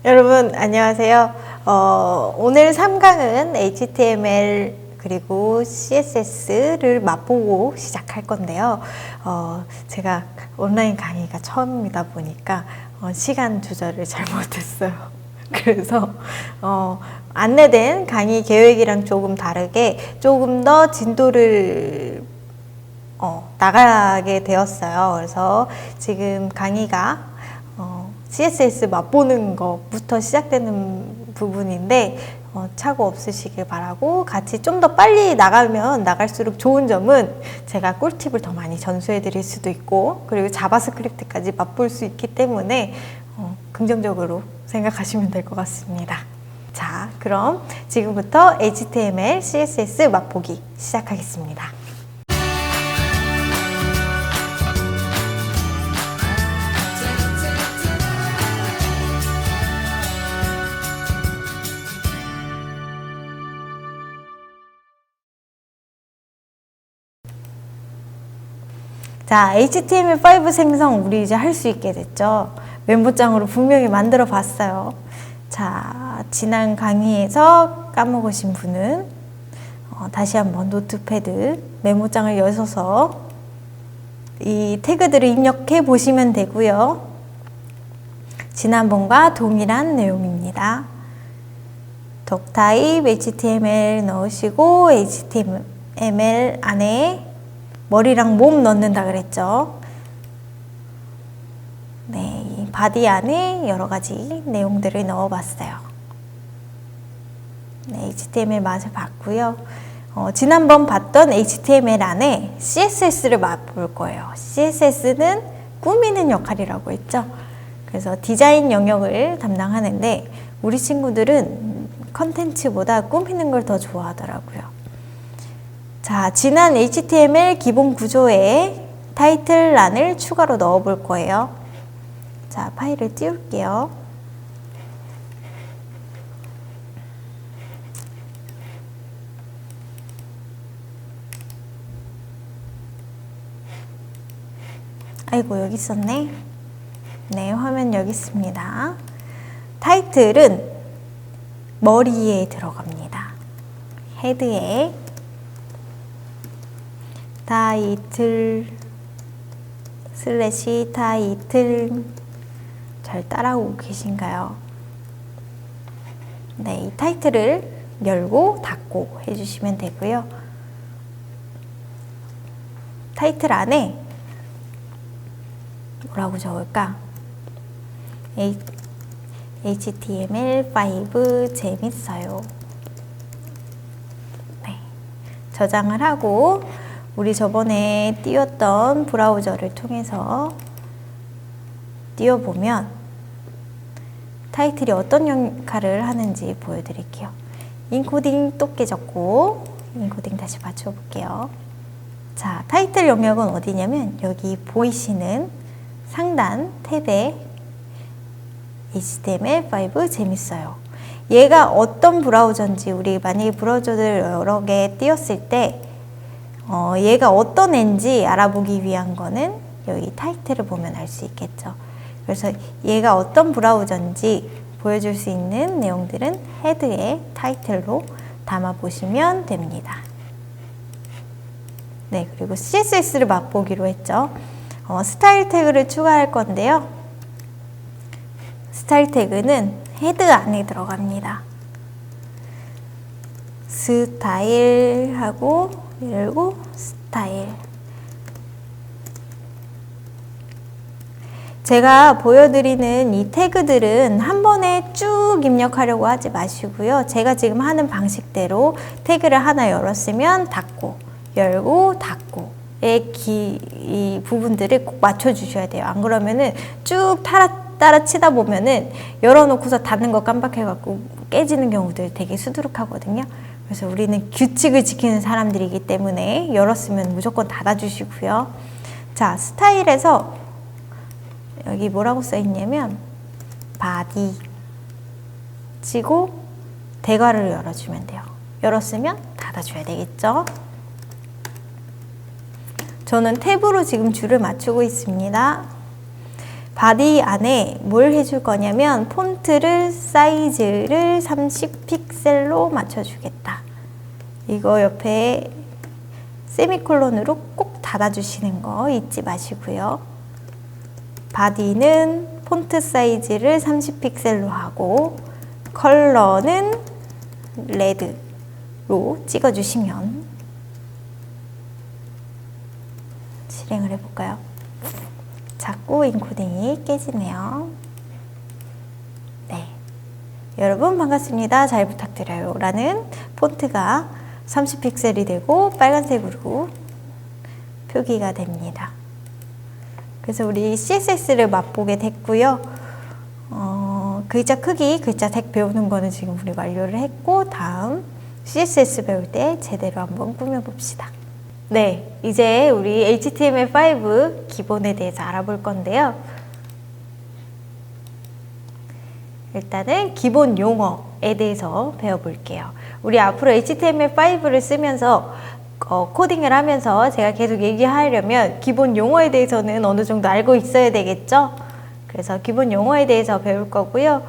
여러분 안녕하세요. 오늘 3강은 HTML 그리고 CSS를 맛보고 시작할 건데요. 제가 온라인 강의가 처음이다 보니까 시간 조절을 잘 못했어요. 그래서 안내된 강의 계획이랑 조금 다르게 조금 더 진도를 나가게 되었어요. 그래서 지금 강의가 CSS 맛보는 것부터 시작되는 부분인데 착오 없으시길 바라고, 같이 좀 더 빨리 나가면 나갈수록 좋은 점은 제가 꿀팁을 더 많이 전수해 드릴 수도 있고, 그리고 자바스크립트까지 맛볼 수 있기 때문에 긍정적으로 생각하시면 될 것 같습니다. 자, 그럼 지금부터 HTML, CSS 맛보기 시작하겠습니다. 자, HTML5 생성 우리 이제 할 수 있게 됐죠. 메모장으로 분명히 만들어 봤어요. 자, 지난 강의에서 까먹으신 분은 다시 한번 노트패드 메모장을 여셔서 이 태그들을 입력해 보시면 되고요. 지난번과 동일한 내용입니다. 덕타입 HTML 넣으시고, HTML 안에 머리랑 몸 넣는다 그랬죠. 네, 이 바디 안에 여러 가지 내용들을 넣어봤어요. 네, HTML 맛을 봤고요. 지난번 봤던 HTML 안에 CSS를 맛볼 거예요. CSS는 꾸미는 역할이라고 했죠. 그래서 디자인 영역을 담당하는데 우리 친구들은 컨텐츠보다 꾸미는 걸 더 좋아하더라고요. 자, 지난 HTML 기본 구조에 타이틀란을 추가로 넣어 볼 거예요. 자, 파일을 띄울게요. 아이고, 여기 있었네. 네, 화면 여기 있습니다. 타이틀은 머리에 들어갑니다. 헤드에 타이틀 슬래시 타이틀. 잘 따라오고 계신가요? 네, 이 타이틀을 열고 닫고 해주시면 되고요. 타이틀 안에 뭐라고 적을까? HTML5 재밌어요. 네, 저장을 하고 우리 저번에 띄웠던 브라우저를 통해서 띄워보면 타이틀이 어떤 역할을 하는지 보여드릴게요. 인코딩 또 깨졌고, 인코딩 다시 맞춰볼게요. 자, 타이틀 영역은 어디냐면 여기 보이시는 상단 탭에 HTML5 재밌어요. 얘가 어떤 브라우저인지, 우리 만약에 브라우저들 여러 개 띄웠을 때 얘가 어떤 앤지 알아보기 위한 거는 여기 타이틀을 보면 알 수 있겠죠. 그래서 얘가 어떤 브라우저인지 보여줄 수 있는 내용들은 헤드에 타이틀로 담아 보시면 됩니다. 네, 그리고 CSS를 맛보기로 했죠. 스타일 태그를 추가할 건데요. 스타일 태그는 헤드 안에 들어갑니다. 스타일하고 열고 스타일. 제가 보여드리는 이 태그들은 한 번에 쭉 입력하려고 하지 마시고요. 제가 지금 하는 방식대로 태그를 하나 열었으면 닫고, 열고 닫고 이 부분들을 꼭 맞춰주셔야 돼요. 안 그러면은 쭉 따라 치다 보면은 열어놓고서 닫는 거 깜빡해갖고 깨지는 경우들 되게 수두룩하거든요. 그래서 우리는 규칙을 지키는 사람들이기 때문에 열었으면 무조건 닫아주시고요. 자, 스타일에서 여기 뭐라고 써있냐면 바디 치고 대괄호를 열어주면 돼요. 열었으면 닫아줘야 되겠죠. 저는 탭으로 지금 줄을 맞추고 있습니다. 바디 안에 뭘 해줄 거냐면 폰트를 사이즈를 30픽셀로 맞춰주겠다. 이거 옆에 세미콜론으로 꼭 닫아주시는 거 잊지 마시고요. 바디는 폰트 사이즈를 30픽셀로 하고 컬러는 레드로 찍어주시면 실행을 해볼까요? 자꾸 인코딩이 깨지네요. 네, 여러분 반갑습니다. 잘 부탁드려요 라는 폰트가 30픽셀이 되고 빨간색으로 표기가 됩니다. 그래서 우리 CSS를 맛보게 됐고요. 글자 크기, 글자 색 배우는 거는 지금 우리 완료를 했고 다음 CSS 배울 때 제대로 한번 꾸며봅시다. 네, 이제 우리 HTML5 기본에 대해서 알아볼 건데요. 일단은 기본 용어에 대해서 배워볼게요. 우리 앞으로 HTML5를 쓰면서 코딩을 하면서 제가 계속 얘기하려면 기본 용어에 대해서는 어느 정도 알고 있어야 되겠죠? 그래서 기본 용어에 대해서 배울 거고요.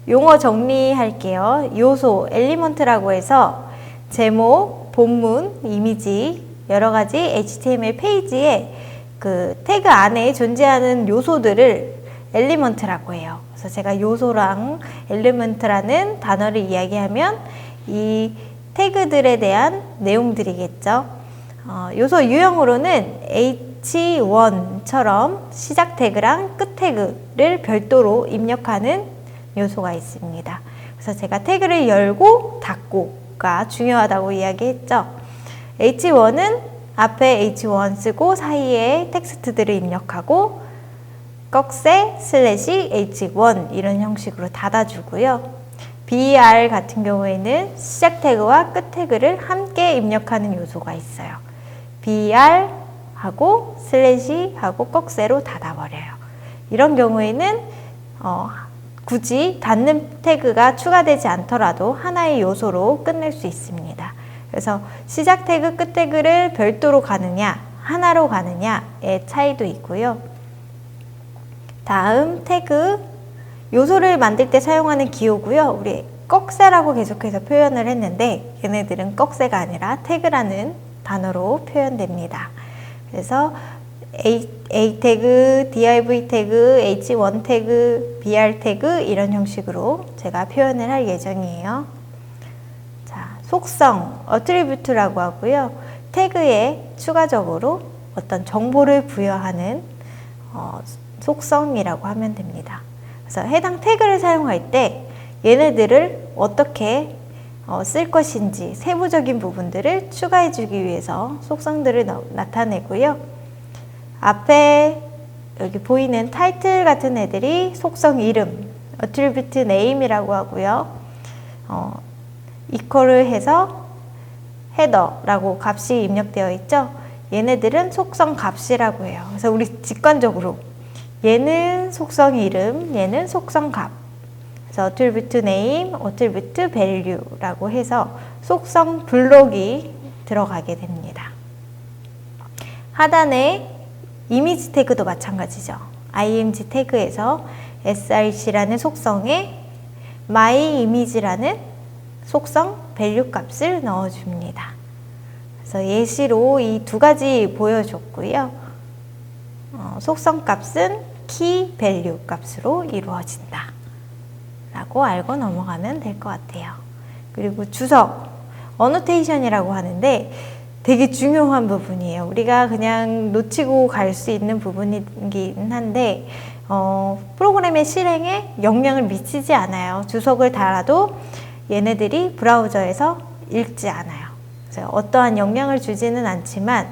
용어 정리할게요. 요소, 엘리먼트라고 해서 제목, 본문, 이미지, 여러 가지 HTML 페이지에 그 태그 안에 존재하는 요소들을 엘리먼트라고 해요. 그래서 제가 요소랑 엘리먼트라는 단어를 이야기하면 이 태그들에 대한 내용들이겠죠. 요소 유형으로는 H1처럼 시작 태그랑 끝 태그를 별도로 입력하는 요소가 있습니다. 그래서 제가 태그를 열고 닫고가 중요하다고 이야기했죠. H1은 앞에 H1 쓰고 사이에 텍스트들을 입력하고 꺽쇠 슬래시 H1 이런 형식으로 닫아주고요. BR 같은 경우에는 시작 태그와 끝 태그를 함께 입력하는 요소가 있어요. BR 하고 슬래시 하고 꺽쇠로 닫아버려요. 이런 경우에는 굳이 닫는 태그가 추가되지 않더라도 하나의 요소로 끝낼 수 있습니다. 그래서 시작 태그, 끝 태그를 별도로 가느냐, 하나로 가느냐의 차이도 있고요. 다음 태그, 요소를 만들 때 사용하는 기호고요. 우리 꺽쇠라고 계속해서 표현을 했는데 얘네들은 꺽쇠가 아니라 태그라는 단어로 표현됩니다. 그래서 A 태그, div 태그, h1 태그, br 태그 이런 형식으로 제가 표현을 할 예정이에요. 자, 속성, 어트리뷰트라고 하고요. 태그에 추가적으로 어떤 정보를 부여하는 속성이라고 하면 됩니다. 그래서 해당 태그를 사용할 때 얘네들을 어떻게 쓸 것인지 세부적인 부분들을 추가해 주기 위해서 속성들을 나타내고요. 앞에 여기 보이는 타이틀 같은 애들이 속성 이름, attribute name이라고 하고요. 이퀄을 해서 헤더라고 값이 입력되어 있죠. 얘네들은 속성 값이라고 해요. 그래서 우리 직관적으로 얘는 속성 이름, 얘는 속성 값. 그래서 attribute name, attribute value라고 해서 속성 블록이 들어가게 됩니다. 하단에 이미지 태그도 마찬가지죠. img 태그에서 src라는 속성에 myImage라는 속성 밸류 값을 넣어줍니다. 그래서 예시로 이 두 가지 보여줬고요. 속성 값은 key value 값으로 이루어진다 라고 알고 넘어가면 될 것 같아요. 그리고 주석, 어노테이션이라고 하는데 되게 중요한 부분이에요. 우리가 그냥 놓치고 갈 수 있는 부분이긴 한데 프로그램의 실행에 영향을 미치지 않아요. 주석을 달아도 얘네들이 브라우저에서 읽지 않아요. 그래서 어떠한 영향을 주지는 않지만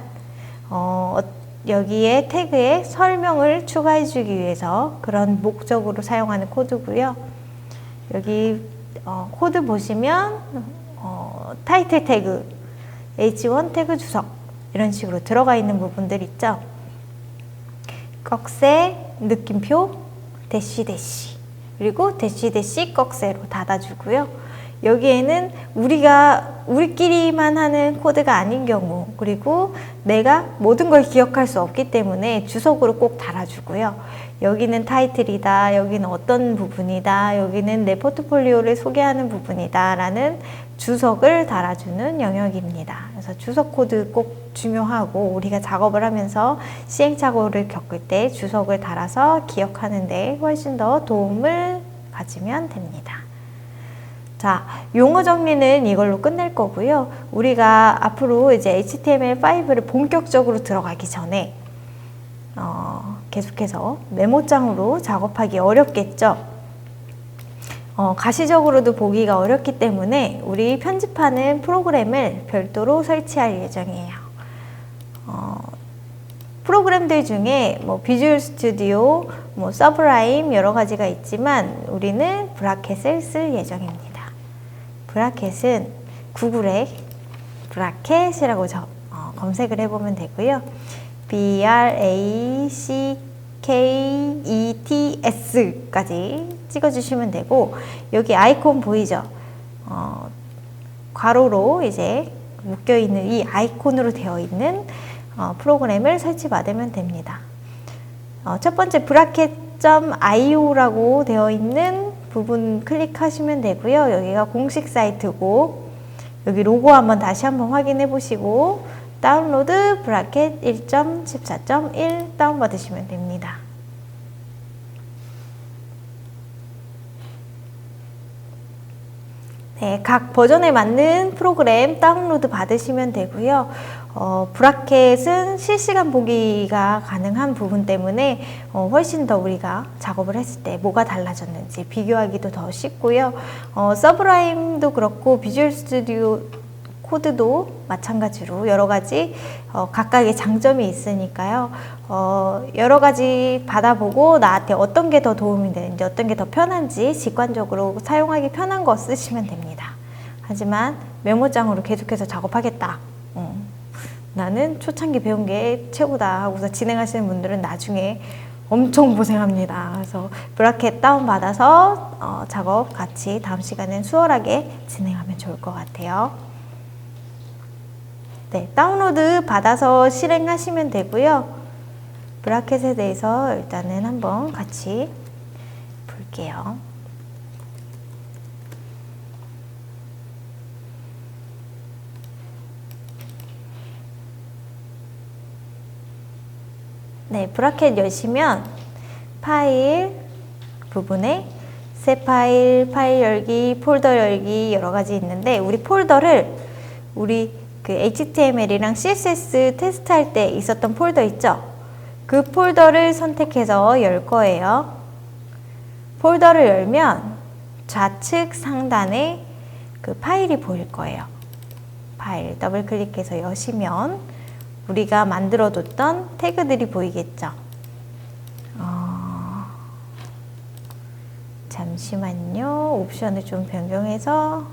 여기에 태그에 설명을 추가해 주기 위해서 그런 목적으로 사용하는 코드고요. 여기 코드 보시면 타이틀 태그 H1 태그 주석 이런 식으로 들어가 있는 부분들 있죠. 꺽쇠, 느낌표, 대시 대시 그리고 대시 대시 꺽쇠로 닫아주고요. 여기에는 우리끼리만 하는 코드가 아닌 경우, 그리고 내가 모든 걸 기억할 수 없기 때문에 주석으로 꼭 달아주고요. 여기는 타이틀이다, 여기는 어떤 부분이다, 여기는 내 포트폴리오를 소개하는 부분이다 라는 주석을 달아주는 영역입니다. 그래서 주석 코드 꼭 중요하고, 우리가 작업을 하면서 시행착오를 겪을 때 주석을 달아서 기억하는 데 훨씬 더 도움을 가지면 됩니다. 자, 용어 정리는 이걸로 끝낼 거고요. 우리가 앞으로 이제 HTML5를 본격적으로 들어가기 전에 계속해서 메모장으로 작업하기 어렵겠죠. 가시적으로도 보기가 어렵기 때문에 우리 편집하는 프로그램을 별도로 설치할 예정이에요. 프로그램들 중에 뭐 비주얼 스튜디오, 뭐 서브라임 여러 가지가 있지만 우리는 브라켓을 쓸 예정입니다. 브라켓은 구글에 브라켓이라고 검색을 해보면 되고요. BRACKETS까지 찍어주시면 되고, 여기 아이콘 보이죠? 가로로 이제 묶여있는 이 아이콘으로 되어 있는 프로그램을 설치받으면 됩니다. 첫 번째 bracket.io라고 되어 있는 부분 클릭하시면 되고요. 여기가 공식 사이트고, 여기 로고 다시 한번 확인해 보시고 다운로드 브라켓 1.14.1 다운받으시면 됩니다. 네, 각 버전에 맞는 프로그램 다운로드 받으시면 되고요. 브라켓은 실시간 보기가 가능한 부분 때문에 훨씬 더 우리가 작업을 했을 때 뭐가 달라졌는지 비교하기도 더 쉽고요. 서브라임도 그렇고 비주얼 스튜디오 코드도 마찬가지로 여러 가지 각각의 장점이 있으니까요. 여러 가지 받아보고 나한테 어떤 게 더 도움이 되는지, 어떤 게 더 편한지 직관적으로 사용하기 편한 거 쓰시면 됩니다. 하지만 메모장으로 계속해서 작업하겠다. 나는 초창기 배운 게 최고다 하고서 진행하시는 분들은 나중에 엄청 고생합니다. 그래서 브라켓 다운받아서 작업 같이 다음 시간엔 수월하게 진행하면 좋을 것 같아요. 네, 다운로드 받아서 실행하시면 되고요. 브라켓에 대해서 일단은 한번 같이 볼게요. 네, 브라켓 여시면 파일 부분에 새 파일, 파일 열기, 폴더 열기 여러 가지 있는데, 우리 폴더를 우리 그 HTML이랑 CSS 테스트할 때 있었던 폴더 있죠? 그 폴더를 선택해서 열 거예요. 폴더를 열면 좌측 상단에 그 파일이 보일 거예요. 파일 더블 클릭해서 여시면 우리가 만들어뒀던 태그들이 보이겠죠? 잠시만요. 옵션을 좀 변경해서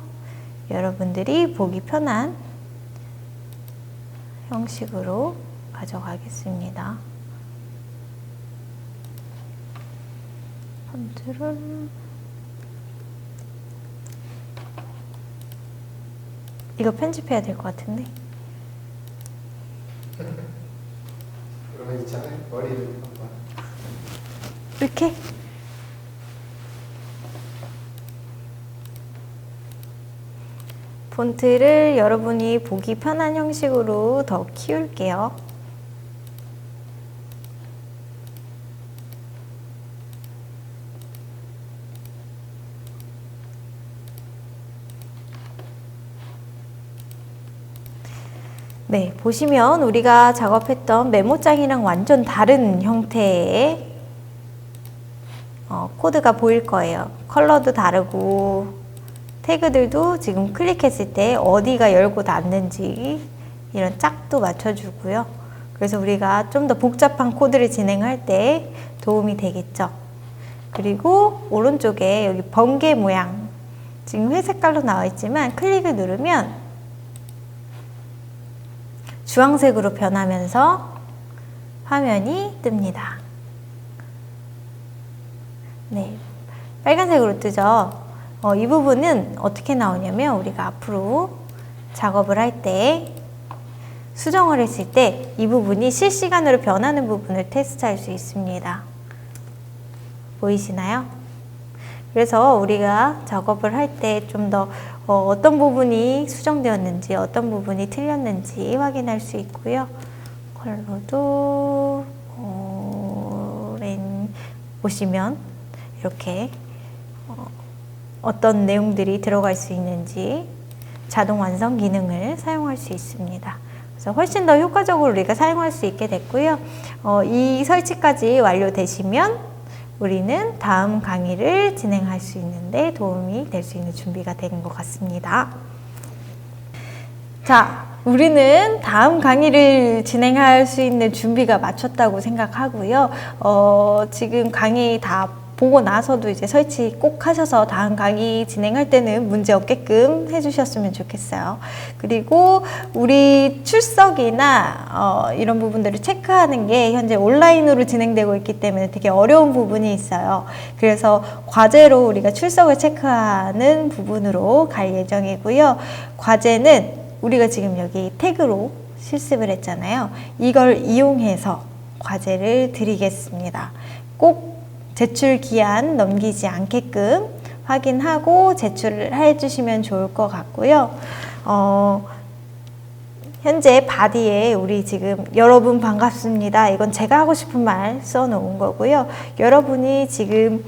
여러분들이 보기 편한 형식으로 가져가겠습니다. 폰트를 이거 편집해야 될 것 같은데. 그러면 있잖아요. 머리를 한번 이렇게 폰트를 여러분이 보기 편한 형식으로 더 키울게요. 네, 보시면 우리가 작업했던 메모장이랑 완전 다른 형태의 코드가 보일 거예요. 컬러도 다르고 태그들도 지금 클릭했을 때 어디가 열고 닫는지 이런 짝도 맞춰주고요. 그래서 우리가 좀 더 복잡한 코드를 진행할 때 도움이 되겠죠. 그리고 오른쪽에 여기 번개 모양, 지금 회색깔로 나와 있지만 클릭을 누르면 주황색으로 변하면서 화면이 뜹니다. 네, 빨간색으로 뜨죠. 이 부분은 어떻게 나오냐면 우리가 앞으로 작업을 할 때 수정을 했을 때 이 부분이 실시간으로 변하는 부분을 테스트할 수 있습니다. 보이시나요? 그래서 우리가 작업을 할 때 좀 더 어떤 부분이 수정되었는지 어떤 부분이 틀렸는지 확인할 수 있고요. 컬러도 보시면 이렇게 어떤 내용들이 들어갈 수 있는지 자동 완성 기능을 사용할 수 있습니다. 그래서 훨씬 더 효과적으로 우리가 사용할 수 있게 됐고요. 이 설치까지 완료되시면 우리는 다음 강의를 진행할 수 있는데 도움이 될 수 있는 준비가 된 것 같습니다. 자, 우리는 다음 강의를 진행할 수 있는 준비가 마쳤다고 생각하고요. 지금 강의 다 보고 나서도 이제 설치 꼭 하셔서 다음 강의 진행할 때는 문제 없게끔 해주셨으면 좋겠어요. 그리고 우리 출석이나 이런 부분들을 체크하는 게 현재 온라인으로 진행되고 있기 때문에 되게 어려운 부분이 있어요. 그래서 과제로 우리가 출석을 체크하는 부분으로 갈 예정이고요. 과제는 우리가 지금 여기 태그로 실습을 했잖아요. 이걸 이용해서 과제를 드리겠습니다. 꼭 제출 기한 넘기지 않게끔 확인하고 제출을 해주시면 좋을 것 같고요. 현재 바디에 우리 지금 여러분 반갑습니다. 이건 제가 하고 싶은 말 써놓은 거고요. 여러분이 지금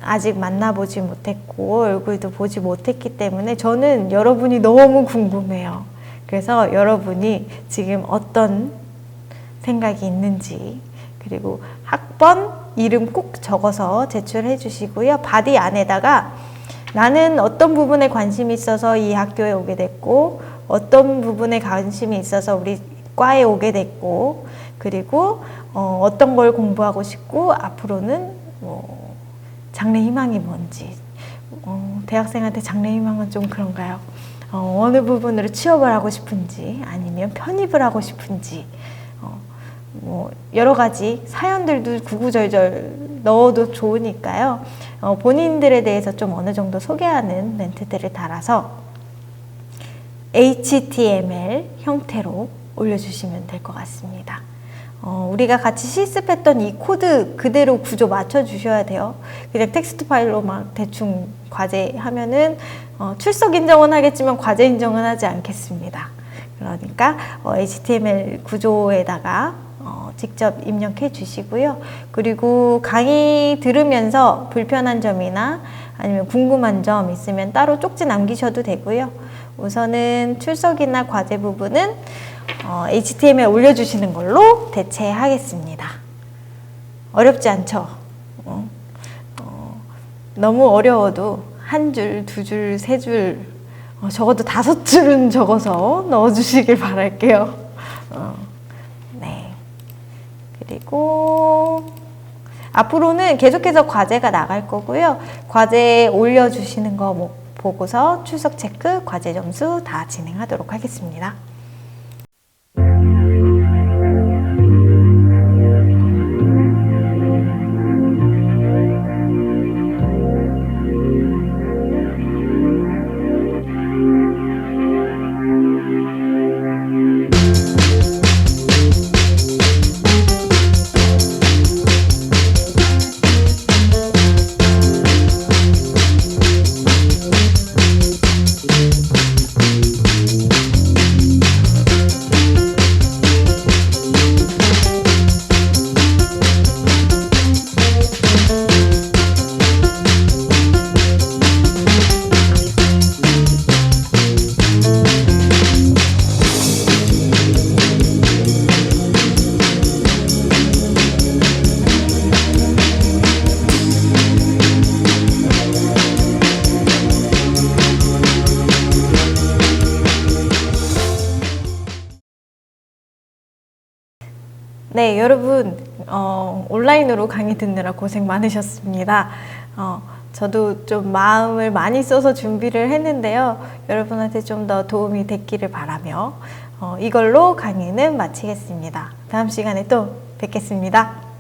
아직 만나보지 못했고 얼굴도 보지 못했기 때문에 저는 여러분이 너무 궁금해요. 그래서 여러분이 지금 어떤 생각이 있는지 그리고 학번, 이름 꼭 적어서 제출해 주시고요. 바디 안에다가 나는 어떤 부분에 관심이 있어서 이 학교에 오게 됐고 어떤 부분에 관심이 있어서 우리 과에 오게 됐고 그리고 어떤 걸 공부하고 싶고 앞으로는 장래 희망이 뭔지 대학생한테 장래 희망은 좀 그런가요? 어느 부분으로 취업을 하고 싶은지 아니면 편입을 하고 싶은지 여러 가지 사연들도 구구절절 넣어도 좋으니까요. 본인들에 대해서 좀 어느 정도 소개하는 멘트들을 달아서 HTML 형태로 올려주시면 될 것 같습니다. 우리가 같이 실습했던 이 코드 그대로 구조 맞춰주셔야 돼요. 그냥 텍스트 파일로 막 대충 과제 하면은 출석 인정은 하겠지만 과제 인정은 하지 않겠습니다. 그러니까 HTML 구조에다가 직접 입력해 주시고요. 그리고 강의 들으면서 불편한 점이나 아니면 궁금한 점 있으면 따로 쪽지 남기셔도 되고요. 우선은 출석이나 과제 부분은 HTML 올려주시는 걸로 대체하겠습니다. 어렵지 않죠? 너무 어려워도 한 줄, 두 줄, 세 줄, 적어도 5줄은 적어서 넣어주시길 바랄게요. 네. 그리고 앞으로는 계속해서 과제가 나갈 거고요. 과제 올려주시는 거 보고서 출석 체크, 과제 점수 다 진행하도록 하겠습니다. 네, 여러분 온라인으로 강의 듣느라 고생 많으셨습니다. 저도 좀 마음을 많이 써서 준비를 했는데요. 여러분한테 좀 더 도움이 됐기를 바라며 이걸로 강의는 마치겠습니다. 다음 시간에 또 뵙겠습니다.